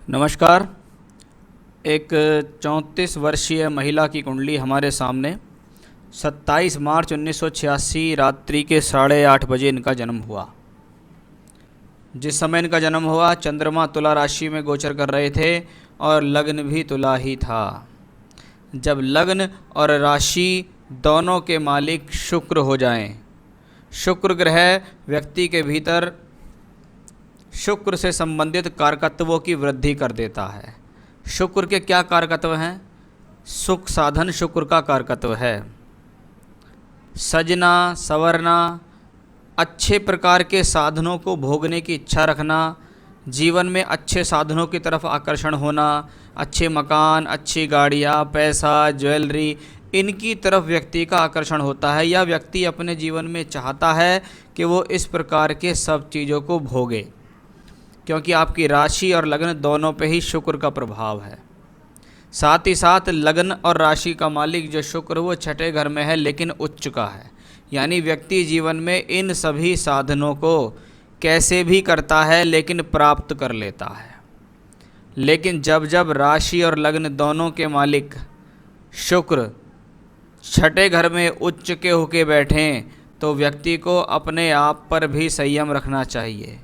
नमस्कार। एक 34 वर्षीय महिला की कुंडली हमारे सामने। 27 मार्च 1986 रात्रि के 8:30 बजे इनका जन्म हुआ। जिस समय इनका जन्म हुआ चंद्रमा तुला राशि में गोचर कर रहे थे और लग्न भी तुला ही था। जब लग्न और राशि दोनों के मालिक शुक्र हो जाएं, शुक्र ग्रह व्यक्ति के भीतर शुक्र से संबंधित कारकत्वों की वृद्धि कर देता है। शुक्र के क्या कारकत्व हैं? सुख साधन शुक्र का कारकत्व है। सजना, संवरना, अच्छे प्रकार के साधनों को भोगने की इच्छा रखना, जीवन में अच्छे साधनों की तरफ आकर्षण होना, अच्छे मकान, अच्छी गाड़ियाँ, पैसा, ज्वेलरी, इनकी तरफ व्यक्ति का आकर्षण होता है या व्यक्ति अपने जीवन में चाहता है कि वो इस प्रकार के सब चीज़ों को भोगे, क्योंकि आपकी राशि और लग्न दोनों पे ही शुक्र का प्रभाव है। साथ ही साथ लग्न और राशि का मालिक जो शुक्र वो छठे घर में है लेकिन उच्च का है, यानी व्यक्ति जीवन में इन सभी साधनों को कैसे भी करता है लेकिन प्राप्त कर लेता है। लेकिन जब जब राशि और लग्न दोनों के मालिक शुक्र छठे घर में उच्च के होके बैठें तो व्यक्ति को अपने आप पर भी संयम रखना चाहिए।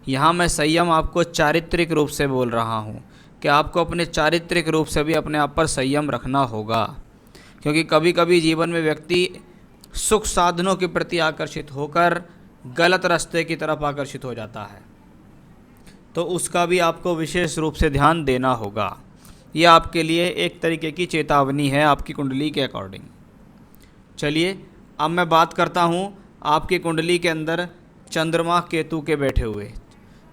यहाँ मैं संयम आपको चारित्रिक रूप से बोल रहा हूँ कि आपको अपने चारित्रिक रूप से भी अपने आप पर संयम रखना होगा, क्योंकि कभी कभी जीवन में व्यक्ति सुख साधनों के प्रति आकर्षित होकर गलत रास्ते की तरफ आकर्षित हो जाता है, तो उसका भी आपको विशेष रूप से ध्यान देना होगा। यह आपके लिए एक तरीके की चेतावनी है आपकी कुंडली के अकॉर्डिंग। चलिए अब मैं बात करता हूँ आपकी कुंडली के अंदर चंद्रमा केतु के बैठे हुए।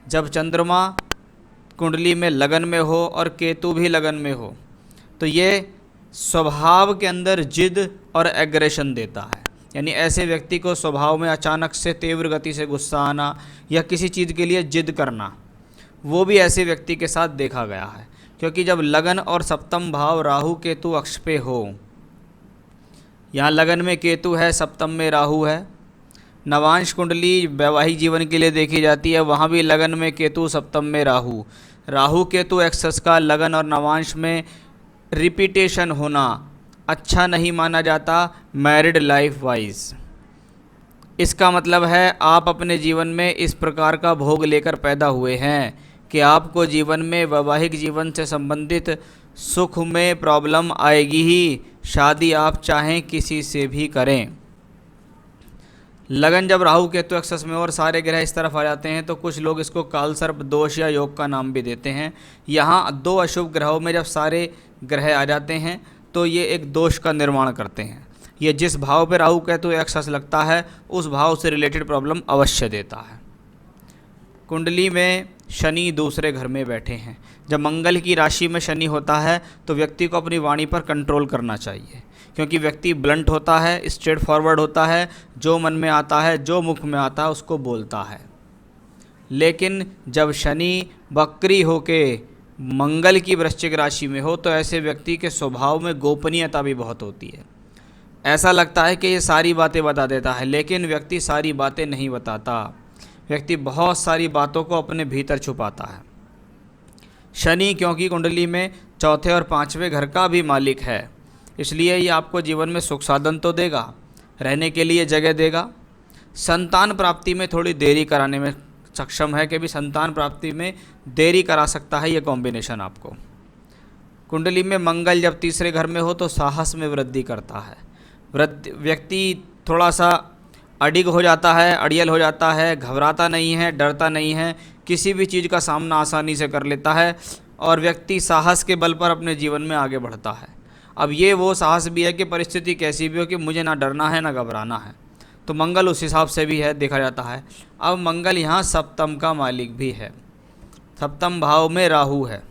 जब चंद्रमा कुंडली में लगन में हो और केतु भी लगन में हो तो ये स्वभाव के अंदर जिद और एग्रेशन देता है, यानी ऐसे व्यक्ति को स्वभाव में अचानक से तीव्र गति से गुस्सा आना या किसी चीज़ के लिए जिद करना, वो भी ऐसे व्यक्ति के साथ देखा गया है। क्योंकि जब लगन और सप्तम भाव राहु केतु अक्ष पे हो, यहाँ लगन में केतु है, सप्तम में राहु है। नवांश कुंडली वैवाहिक जीवन के लिए देखी जाती है, वहाँ भी लगन में केतु, सप्तम में राहु। राहु केतु एक्सेस का लगन और नवांश में रिपीटेशन होना अच्छा नहीं माना जाता मैरिड लाइफ वाइज। इसका मतलब है आप अपने जीवन में इस प्रकार का भोग लेकर पैदा हुए हैं कि आपको जीवन में वैवाहिक जीवन से संबंधित सुख में प्रॉब्लम आएगी ही, शादी आप चाहें किसी से भी करें। लगन जब राहु केतु एक्सेस में और सारे ग्रह इस तरफ आ जाते हैं तो कुछ लोग इसको कालसर्प दोष या योग का नाम भी देते हैं। यहाँ दो अशुभ ग्रहों में जब सारे ग्रह आ जाते हैं तो ये एक दोष का निर्माण करते हैं। ये जिस भाव पे राहु केतु एक्सेस लगता है उस भाव से रिलेटेड प्रॉब्लम अवश्य देता है। कुंडली में शनि दूसरे घर में बैठे हैं। जब मंगल की राशि में शनि होता है तो व्यक्ति को अपनी वाणी पर कंट्रोल करना चाहिए, क्योंकि व्यक्ति ब्लंट होता है, स्ट्रेट फॉरवर्ड होता है, जो मन में आता है, जो मुख में आता है उसको बोलता है। लेकिन जब शनि वक्री होके मंगल की वृश्चिक राशि में हो तो ऐसे व्यक्ति के स्वभाव में गोपनीयता भी बहुत होती है। ऐसा लगता है कि ये सारी बातें बता देता है, लेकिन व्यक्ति सारी बातें नहीं बताता। व्यक्ति बहुत सारी बातों को अपने भीतर छुपाता है। शनि क्योंकि कुंडली में चौथे और पाँचवें घर का भी मालिक है, इसलिए ये आपको जीवन में सुख साधन तो देगा, रहने के लिए जगह देगा। संतान प्राप्ति में थोड़ी देरी कराने में सक्षम है कि भी संतान प्राप्ति में देरी करा सकता है ये कॉम्बिनेशन आपको। कुंडली में मंगल जब तीसरे घर में हो तो साहस में वृद्धि करता है। व्यक्ति थोड़ा सा अडिग हो जाता है, अड़ियल हो जाता है, घबराता नहीं है, डरता नहीं है, किसी भी चीज़ का सामना आसानी से कर लेता है और व्यक्ति साहस के बल पर अपने जीवन में आगे बढ़ता है। अब ये वो साहस भी है कि परिस्थिति कैसी भी हो कि मुझे ना डरना है ना घबराना है, तो मंगल उस हिसाब से भी है, देखा जाता है। अब मंगल यहाँ सप्तम का मालिक भी है, सप्तम भाव में राहु है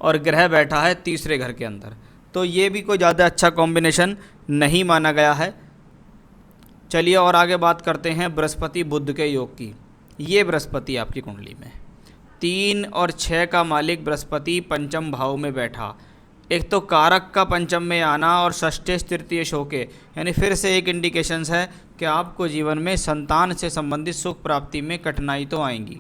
और ग्रह बैठा है तीसरे घर के अंदर, तो ये भी कोई ज़्यादा अच्छा कॉम्बिनेशन नहीं माना गया है। चलिए और आगे बात करते हैं बृहस्पति बुध के योग की। ये बृहस्पति आपकी कुंडली में 3 और 6 का मालिक बृहस्पति पंचम भाव में बैठा। एक तो कारक का पंचम में आना और षष्ठे तृतीय शोके, यानी फिर से एक इंडिकेशंस है कि आपको जीवन में संतान से संबंधित सुख प्राप्ति में कठिनाई तो आएंगी।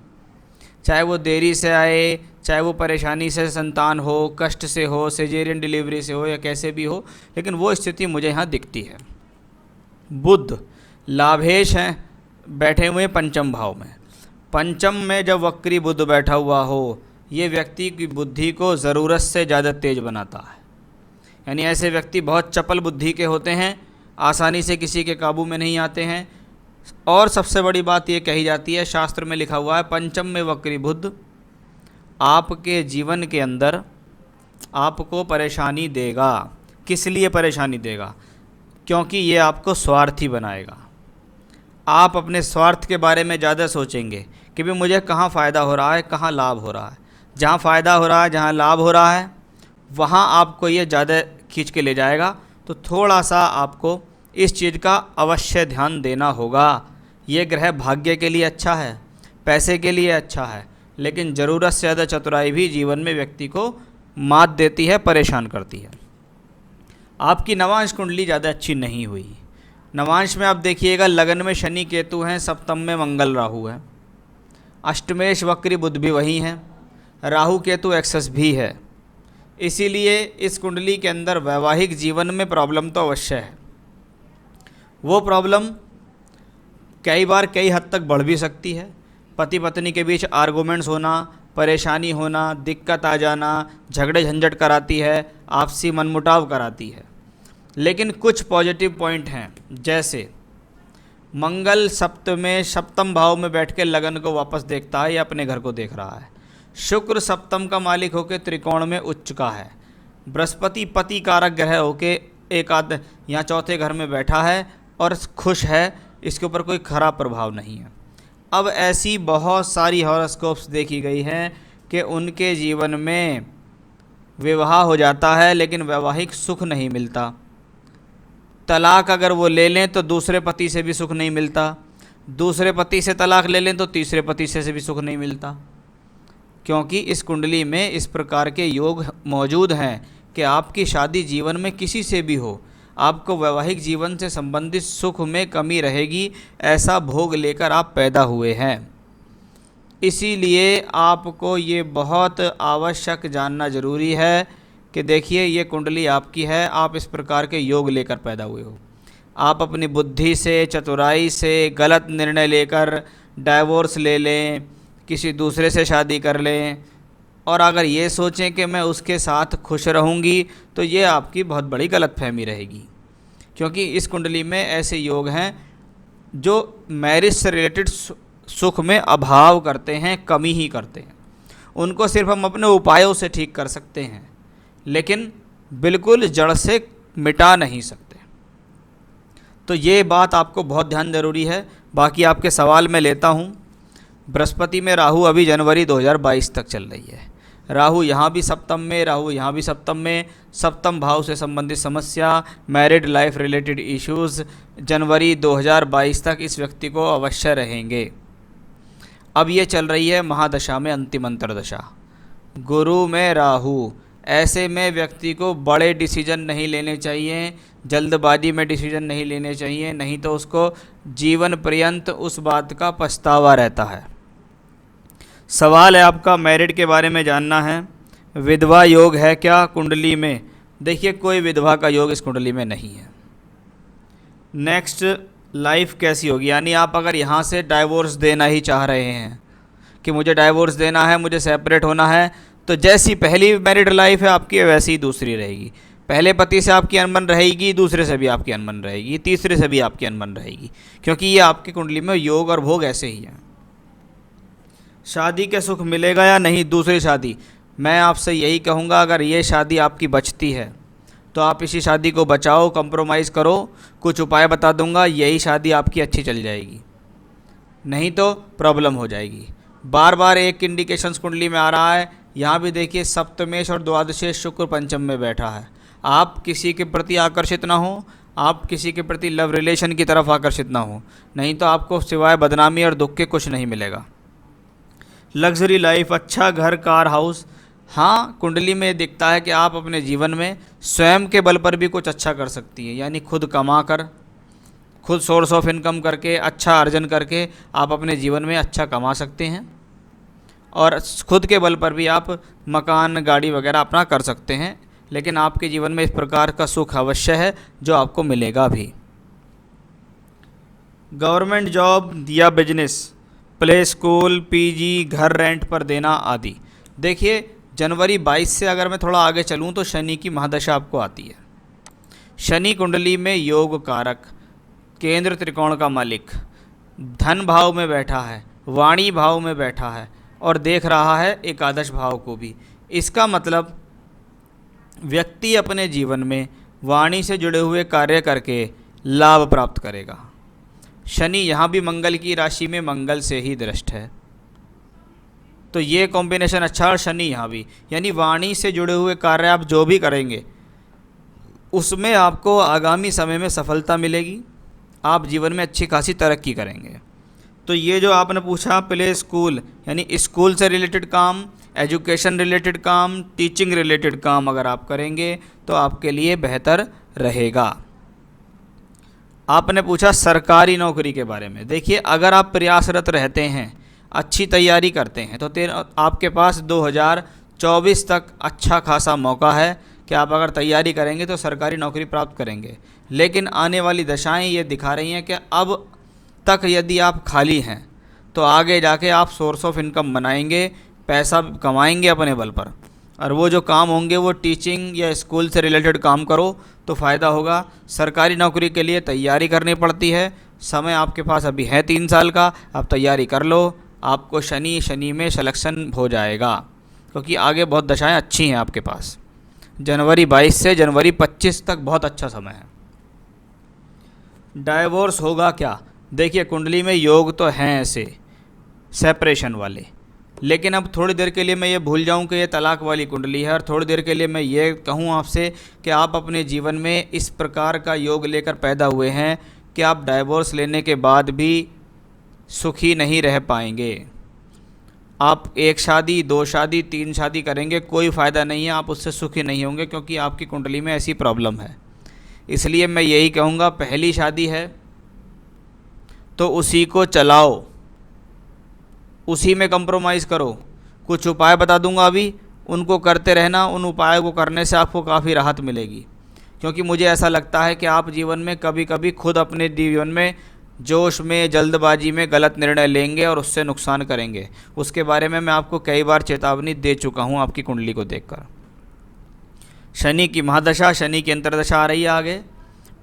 चाहे वो देरी से आए, चाहे वो परेशानी से संतान हो, कष्ट से हो, सिजेरियन डिलीवरी से हो, या कैसे भी हो, लेकिन वो स्थिति मुझे यहाँ दिखती है। बुध लाभेश हैं, बैठे हुए पंचम भाव में। पंचम में जब वक्री बुध बैठा हुआ हो, ये व्यक्ति की बुद्धि को ज़रूरत से ज़्यादा तेज बनाता है। यानी ऐसे व्यक्ति बहुत चपल बुद्धि के होते हैं, आसानी से किसी के काबू में नहीं आते हैं। और सबसे बड़ी बात ये कही जाती है, शास्त्र में लिखा हुआ है, पंचम में वक्री बुध आपके जीवन के अंदर आपको परेशानी देगा। किस लिए परेशानी देगा? क्योंकि ये आपको स्वार्थी बनाएगा। आप अपने स्वार्थ के बारे में ज़्यादा सोचेंगे कि भाई मुझे कहाँ फ़ायदा हो रहा है, कहाँ लाभ हो रहा है। जहाँ फ़ायदा हो रहा है, जहाँ लाभ हो रहा है, वहाँ आपको ये ज़्यादा खींच के ले जाएगा। तो थोड़ा सा आपको इस चीज़ का अवश्य ध्यान देना होगा। ये ग्रह भाग्य के लिए अच्छा है, पैसे के लिए अच्छा है, लेकिन ज़रूरत से ज़्यादा चतुराई भी जीवन में व्यक्ति को मात देती है, परेशान करती है। आपकी नवांश कुंडली ज़्यादा अच्छी नहीं हुई। नवांश में आप देखिएगा, लगन में शनि केतु हैं, सप्तम में मंगल राहु है, अष्टमेश वक्री बुध भी वही हैं, राहु केतु एक्सेस भी है। इसीलिए इस कुंडली के अंदर वैवाहिक जीवन में प्रॉब्लम तो अवश्य है। वो प्रॉब्लम कई बार कई हद तक बढ़ भी सकती है। पति पत्नी के बीच आर्गूमेंट्स होना, परेशानी होना, दिक्कत आ जाना, झगड़े झंझट कराती है, आपसी मनमुटाव कराती है। लेकिन कुछ पॉजिटिव पॉइंट हैं, जैसे मंगल सप्तम भाव में बैठ के लगन को वापस देखता है या अपने घर को देख रहा है। शुक्र सप्तम का मालिक होकर त्रिकोण में उच्च का है। बृहस्पति पति कारक ग्रह होके एक आध यहाँ चौथे घर में बैठा है और खुश है, इसके ऊपर कोई खराब प्रभाव नहीं है। अब ऐसी बहुत सारी हॉरोस्कोप्स देखी गई हैं कि उनके जीवन में विवाह हो जाता है लेकिन वैवाहिक सुख नहीं मिलता। तलाक अगर वो ले लें तो दूसरे पति से भी सुख नहीं मिलता, दूसरे पति से तलाक ले लें तो तीसरे पति से भी सुख नहीं मिलता। क्योंकि इस कुंडली में इस प्रकार के योग मौजूद हैं कि आपकी शादी जीवन में किसी से भी हो, आपको वैवाहिक जीवन से संबंधित सुख में कमी रहेगी, ऐसा भोग लेकर आप पैदा हुए हैं। इसीलिए आपको ये बहुत आवश्यक जानना ज़रूरी है कि देखिए ये कुंडली आपकी है, आप इस प्रकार के योग लेकर पैदा हुए हो। आप अपनी बुद्धि से, चतुराई से गलत निर्णय लेकर डाइवोर्स ले लें, किसी दूसरे से शादी कर लें, और अगर ये सोचें कि मैं उसके साथ खुश रहूँगी, तो ये आपकी बहुत बड़ी गलतफहमी रहेगी। क्योंकि इस कुंडली में ऐसे योग हैं जो मैरिज से रिलेटेड सुख में अभाव करते हैं, कमी ही करते हैं। उनको सिर्फ हम अपने उपायों से ठीक कर सकते हैं, लेकिन बिल्कुल जड़ से मिटा नहीं सकते। तो ये बात आपको बहुत ध्यान ज़रूरी है। बाकी आपके सवाल मैं लेता हूँ। बृहस्पति में राहु अभी जनवरी 2022 तक चल रही है। राहु यहाँ भी सप्तम में, राहु यहाँ भी सप्तम में। सप्तम भाव से संबंधित समस्या, मैरिड लाइफ रिलेटेड इश्यूज़ जनवरी 2022 तक इस व्यक्ति को अवश्य रहेंगे। अब ये चल रही है महादशा में अंतिम अंतरदशा, गुरु में राहु। ऐसे में व्यक्ति को बड़े डिसीजन नहीं लेने चाहिए, जल्दबाजी में डिसीजन नहीं लेने चाहिए, नहीं तो उसको जीवन पर्यंत उस बात का पछतावा रहता है। सवाल है आपका मैरिड के बारे में जानना है। विधवा योग है क्या कुंडली में? देखिए, कोई विधवा का योग इस कुंडली में नहीं है। नेक्स्ट, लाइफ कैसी होगी? यानी आप अगर यहाँ से डाइवोर्स देना ही चाह रहे हैं कि मुझे डाइवोर्स देना है, मुझे सेपरेट होना है, तो जैसी पहली मैरिड लाइफ है आपकी, वैसी ही दूसरी रहेगी। पहले पति से आपकी अनबन रहेगी, दूसरे से भी आपकी अनबन रहेगी, तीसरे से भी आपकी अनबन रहेगी, क्योंकि ये आपकी कुंडली में योग और भोग ऐसे ही हैं। शादी के सुख मिलेगा या नहीं? दूसरी शादी, मैं आपसे यही कहूँगा, अगर ये शादी आपकी बचती है तो आप इसी शादी को बचाओ, कंप्रोमाइज़ करो। कुछ उपाय बता दूंगा, यही शादी आपकी अच्छी चल जाएगी, नहीं तो प्रॉब्लम हो जाएगी। बार बार एक इंडिकेशंस कुंडली में आ रहा है। यहाँ भी देखिए, सप्तमेश और द्वादशेश शुक्र पंचम में बैठा है। आप किसी के प्रति आकर्षित ना हो, आप किसी के प्रति लव रिलेशन की तरफ आकर्षित ना हो, नहीं तो आपको सिवाय बदनामी और दुख के कुछ नहीं मिलेगा। लग्जरी लाइफ, अच्छा घर, कार, हाउस। हाँ, कुंडली में दिखता है कि आप अपने जीवन में स्वयं के बल पर भी कुछ अच्छा कर सकती हैं। यानी खुद कमा कर, खुद सोर्स ऑफ इनकम करके, अच्छा अर्जन करके आप अपने जीवन में अच्छा कमा सकते हैं। और खुद के बल पर भी आप मकान गाड़ी वगैरह अपना कर सकते हैं, लेकिन आपके जीवन में इस प्रकार का सुख अवश्य है जो आपको मिलेगा भी। गवर्नमेंट जॉब या बिजनेस, प्ले स्कूल, पीजी, घर रेंट पर देना आदि। देखिए जनवरी 22 से अगर मैं थोड़ा आगे चलूँ तो शनि की महादशा आपको आती है। शनि कुंडली में योग कारक, केंद्र त्रिकोण का मालिक, धन भाव में बैठा है, वाणी भाव में बैठा है और देख रहा है एकादश भाव को भी। इसका मतलब व्यक्ति अपने जीवन में वाणी से जुड़े हुए कार्य करके लाभ प्राप्त करेगा। शनि यहाँ भी मंगल की राशि में मंगल से ही दृष्ट है, तो ये कॉम्बिनेशन अच्छा। और शनि यहाँ भी, यानी वाणी से जुड़े हुए कार्य आप जो भी करेंगे उसमें आपको आगामी समय में सफलता मिलेगी, आप जीवन में अच्छी खासी तरक्की करेंगे। तो ये जो आपने पूछा प्ले स्कूल यानी स्कूल से रिलेटेड काम, एजुकेशन रिलेटेड काम, टीचिंग रिलेटेड काम अगर आप करेंगे तो आपके लिए बेहतर रहेगा। आपने पूछा सरकारी नौकरी के बारे में। देखिए अगर आप प्रयासरत रहते हैं, अच्छी तैयारी करते हैं तो आपके पास 2024 तक अच्छा खासा मौका है कि आप अगर तैयारी करेंगे तो सरकारी नौकरी प्राप्त करेंगे। लेकिन आने वाली दशाएं ये दिखा रही हैं कि अब तक यदि आप खाली हैं तो आगे जाके आप सोर्स ऑफ इनकम बनाएंगे, पैसा कमाएंगे अपने बल पर, और वो जो काम होंगे वो टीचिंग या स्कूल से रिलेटेड काम करो तो फ़ायदा होगा। सरकारी नौकरी के लिए तैयारी करनी पड़ती है, समय आपके पास अभी है 3 साल का, आप तैयारी कर लो, आपको शनि में सिलेक्शन हो जाएगा, क्योंकि आगे बहुत दशाएं अच्छी हैं आपके पास। जनवरी 22 से जनवरी 25 तक बहुत अच्छा समय है। डाइवोर्स होगा क्या? देखिए कुंडली में योग तो हैं ऐसे सेपरेशन वाले, लेकिन अब थोड़ी देर के लिए मैं ये भूल जाऊं कि ये तलाक वाली कुंडली है, और थोड़ी देर के लिए मैं ये कहूं आपसे कि आप अपने जीवन में इस प्रकार का योग लेकर पैदा हुए हैं कि आप डाइवोर्स लेने के बाद भी सुखी नहीं रह पाएंगे। आप 1 शादी, 2 शादी, 3 शादी करेंगे, कोई फ़ायदा नहीं है, आप उससे सुखी नहीं होंगे, क्योंकि आपकी कुंडली में ऐसी प्रॉब्लम है। इसलिए मैं यही कहूँगा, पहली शादी है तो उसी को चलाओ, उसी में कंप्रोमाइज़ करो। कुछ उपाय बता दूंगा अभी, उनको करते रहना, उन उपायों को करने से आपको काफ़ी राहत मिलेगी। क्योंकि मुझे ऐसा लगता है कि आप जीवन में कभी कभी खुद अपने जीवन में जोश में, जल्दबाजी में गलत निर्णय लेंगे और उससे नुकसान करेंगे। उसके बारे में मैं आपको कई बार चेतावनी दे चुका हूँ आपकी कुंडली को देखकर। शनि की महादशा, शनि की अंतर्दशा आ रही है आगे।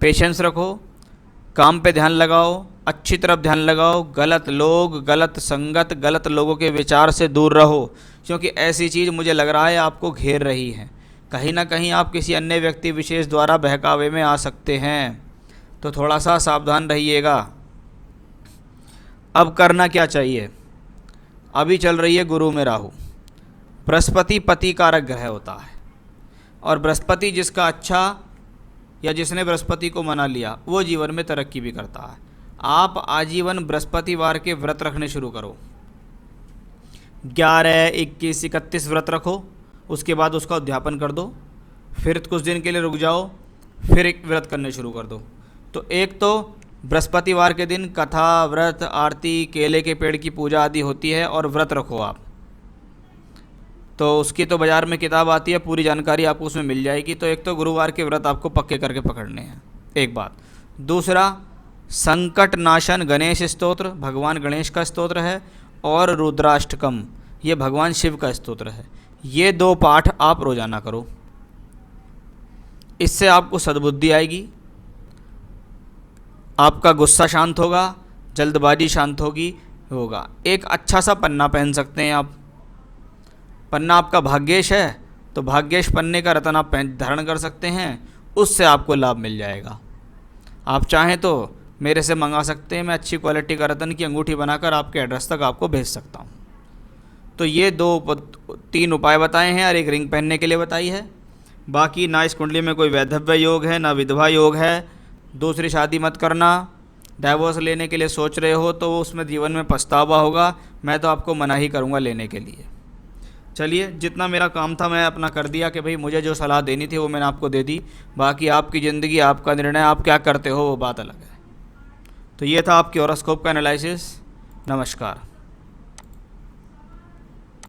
पेशेंस रखो, काम पे ध्यान लगाओ, अच्छी तरफ ध्यान लगाओ, गलत लोग, गलत संगत, गलत लोगों के विचार से दूर रहो, क्योंकि ऐसी चीज़ मुझे लग रहा है आपको घेर रही है। कहीं ना कहीं आप किसी अन्य व्यक्ति विशेष द्वारा बहकावे में आ सकते हैं, तो थोड़ा सा सावधान रहिएगा। अब करना क्या चाहिए? अभी चल रही है गुरु में राहु। बृहस्पति पति कारक ग्रह होता है, और बृहस्पति जिसका अच्छा या जिसने बृहस्पति को मना लिया वो जीवन में तरक्की भी करता है। आप आजीवन बृहस्पतिवार के व्रत रखने शुरू करो। 11, 21, 31 व्रत रखो, उसके बाद उसका उद्यापन कर दो, फिर कुछ दिन के लिए रुक जाओ, फिर एक व्रत करने शुरू कर दो। तो एक तो बृहस्पतिवार के दिन कथा, व्रत, आरती, केले के पेड़ की पूजा आदि होती है, और व्रत रखो आप। तो उसकी तो बाज़ार में किताब आती है, पूरी जानकारी आपको उसमें मिल जाएगी। तो एक तो गुरुवार के व्रत आपको पक्के करके पकड़ने हैं, एक बात। दूसरा, संकट नाशन गणेश स्तोत्र भगवान गणेश का स्तोत्र है, और रुद्राष्टकम ये भगवान शिव का स्तोत्र है। ये 2 पाठ आप रोज़ाना करो, इससे आपको सद्बुद्धि आएगी, आपका गुस्सा शांत होगा, जल्दबाजी शांत होगा। एक अच्छा सा पन्ना पहन सकते हैं आप। पन्ना आपका भाग्येश है तो भाग्येश पन्ने का रत्न आप धारण कर सकते हैं, उससे आपको लाभ मिल जाएगा। आप चाहें तो मेरे से मंगा सकते हैं, मैं अच्छी क्वालिटी का रत्न की अंगूठी बनाकर आपके एड्रेस तक आपको भेज सकता हूँ। तो ये 3 उपाय बताए हैं, और एक रिंग पहनने के लिए बताई है। बाकी ना इस कुंडली में कोई वैधव्य योग है, ना विधवा योग है। दूसरी शादी मत करना। डाइवोर्स लेने के लिए सोच रहे हो तो उसमें जीवन में पछतावा होगा, मैं तो आपको मना ही करूँगा लेने के लिए। चलिए, जितना मेरा काम था मैं अपना कर दिया कि भाई मुझे जो सलाह देनी थी वो मैंने आपको दे दी। बाकी आपकी ज़िंदगी, आपका निर्णय, आप क्या करते हो वो बात अलग है। तो ये था आपकी हॉरोस्कोप का एनालिसिस। नमस्कार।